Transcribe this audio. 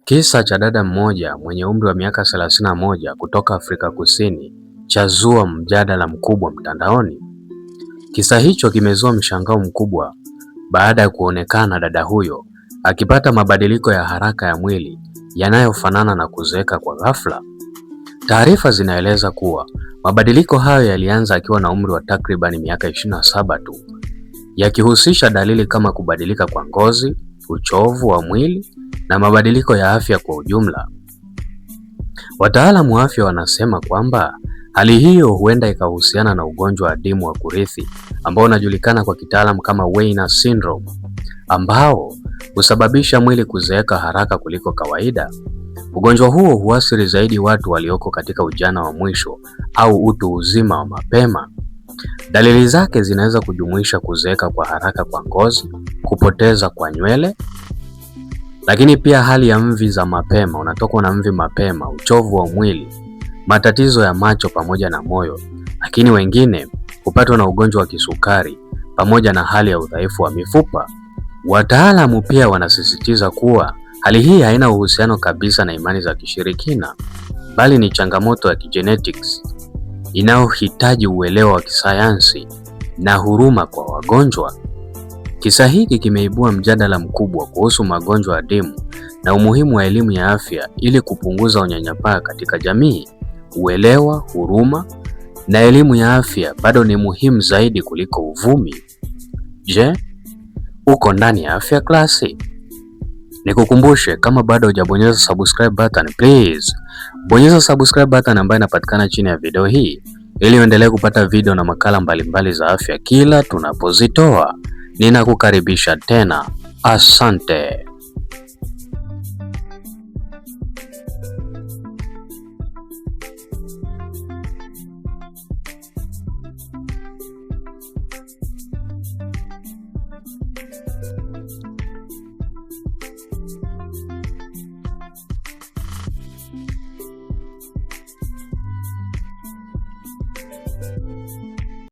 Kisa cha dada mmoja mwenye umri wa miaka 31 kutoka Afrika Kusini chazua mjadala mkubwa mtandaoni. Kisa hicho kimezua mshangao mkubwa baada ya kuonekana dada huyo akipata mabadiliko ya haraka ya mwili yanayofanana na kuzeeka kwa ghafla. Taarifa zinaeleza kuwa mabadiliko hayo yalianza akiwa na umri wa takriban miaka 27 tu, yakihusisha dalili kama kubadilika kwa ngozi, uchovu wa mwili na mabadiliko ya afya kwa ujumla. Wataalamu wa afya wanasema kwamba hali hiyo huenda ikahusiana na ugonjwa adimu wa kurithi ambao unajulikana kwa kitaalamu kama Weiner syndrome, ambao husababisha mwili kuzeeka haraka kuliko kawaida. Ugonjwa huo huathiri zaidi watu walioko katika ujana wa mwisho au utu uzima wa mapema. Dalili zake zinaweza kujumuisha kuzeeka kwa haraka kwa ngozi, kupoteza kwa nywele, lakini pia hali ya mvi za mapema, unatokwa na mvi mapema, uchovu wa mwili, matatizo ya macho pamoja na moyo, lakini wengine hupatwa na ugonjwa wa kisukari pamoja na hali ya udhaifu wa mifupa. Wataalamu pia wanasisitiza kuwa hali hii haina uhusiano kabisa na imani za kishirikina, bali ni changamoto ya kigenetics inayohitaji uelewa wa kisayansi na huruma kwa wagonjwa. Kisa hiki kimeibua mjadala mkubwa kuhusu magonjwa adimu na umuhimu wa elimu ya afya ili kupunguza unyanyapaa katika jamii. Uelewa, huruma na elimu ya afya bado ni muhimu zaidi kuliko uvumi. Je, uko ndani ya Afya Classic? Nikukumbushe, kama bado hujabonyeza subscribe button, please bonyeza subscribe button ambayo inapatikana chini ya video hii ili uendelee kupata video na makala mbalimbali za afya kila tunapozitoa. Ninakukaribisha tena. Asante.